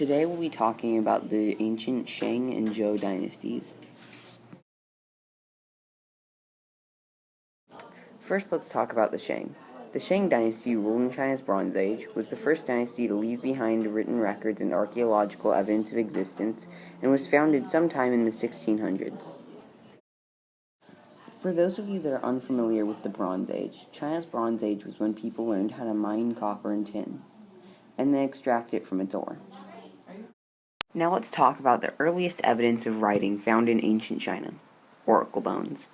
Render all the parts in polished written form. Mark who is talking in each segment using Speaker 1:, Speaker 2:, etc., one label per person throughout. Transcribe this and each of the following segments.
Speaker 1: Today we'll be talking about the ancient Shang and Zhou dynasties. First, let's talk about the Shang. The Shang dynasty, ruled in China's Bronze Age, was the first dynasty to leave behind written records and archaeological evidence of existence, and was founded sometime in the 1600s. For those of you that are unfamiliar with the Bronze Age, China's Bronze Age was when people learned how to mine copper and tin, and then extract it from its ore. Now let's talk about the earliest evidence of writing found in ancient China: oracle bones.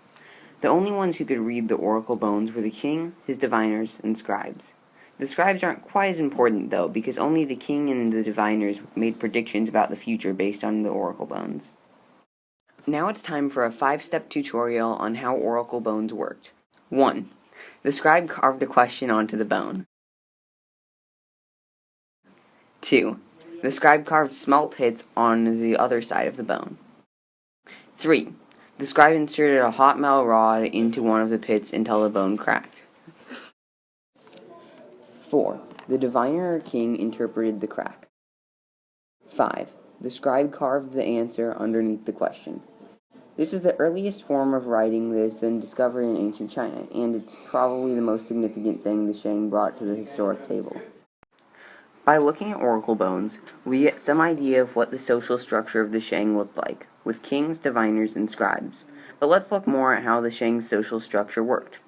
Speaker 1: The only ones who could read the oracle bones were the king, his diviners, and scribes. The scribes aren't quite as important, though, because only the king and the diviners made predictions about the future based on the oracle bones. Now it's time for a 5-step tutorial on how oracle bones worked. 1. The scribe carved a question onto the bone. 2. The scribe carved small pits on the other side of the bone. 3. The scribe inserted a hot metal rod into one of the pits until the bone cracked. 4. The diviner or king interpreted the crack. 5. The scribe carved the answer underneath the question. This is the earliest form of writing that has been discovered in ancient China, and it's probably the most significant thing the Shang brought to the historic table. By looking at oracle bones, we get some idea of what the social structure of the Shang looked like, with kings, diviners, and scribes. But let's look more at how the Shang's social structure worked.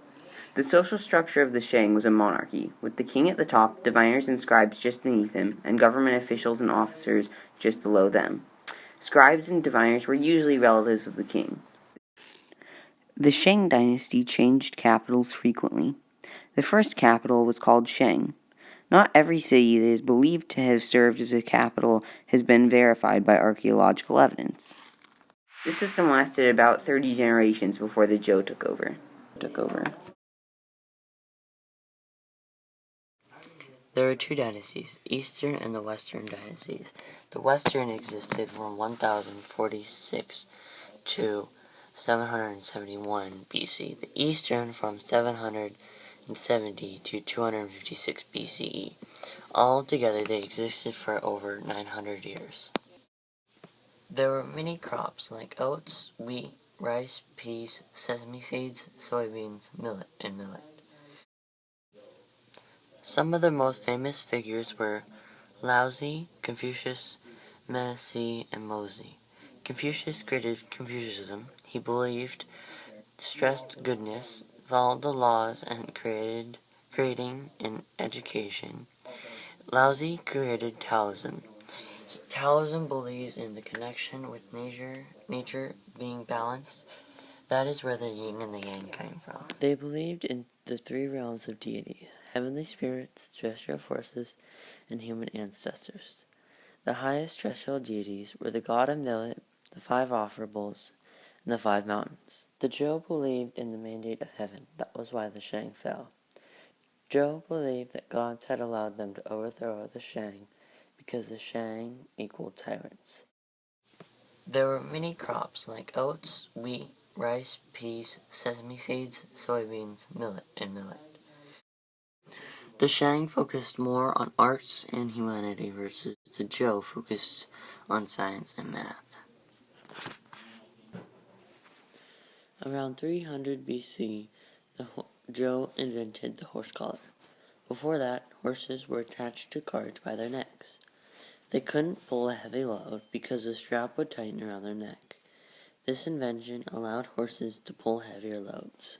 Speaker 1: The social structure of the Shang was a monarchy, with the king at the top, diviners and scribes just beneath him, and government officials and officers just below them. Scribes and diviners were usually relatives of the king. The Shang dynasty changed capitals frequently. The first capital was called Shang. Not every city that is believed to have served as a capital has been verified by archaeological evidence. This system lasted about 30 generations before the Zhou took over.
Speaker 2: There are two dynasties, Eastern and the Western dynasties. The Western existed from 1046 to 771 BC, the Eastern from 770 to 256 BCE. Altogether, they existed for over 900 years. There were many crops like oats, wheat, rice, peas, sesame seeds, soybeans, millet, and millet. Some of the most famous figures were Laozi, Confucius, Meneci, and Mozi. Confucius created Confucianism. He believed, stressed goodness, followed the laws, and creating an education. Laozi created Taoism. Taoism believes in the connection with nature being balanced. That is where the yin and the yang came from. They believed in the three realms of deities: heavenly spirits, terrestrial forces, and human ancestors. The highest terrestrial deities were the god of millet, the 5 offerables, and the 5 mountains. The Zhou believed in the mandate of heaven. That was why the Shang fell. Zhou believed that gods had allowed them to overthrow the Shang because the Shang equaled tyrants. There were many crops like oats, wheat, rice, peas, sesame seeds, soybeans, millet, and millet. The Shang focused more on arts and humanity versus the Zhou focused on science and math. Around 300 BC, the Zhou invented the horse collar. Before that, horses were attached to carts by their necks. They couldn't pull a heavy load because the strap would tighten around their neck. This invention allowed horses to pull heavier loads.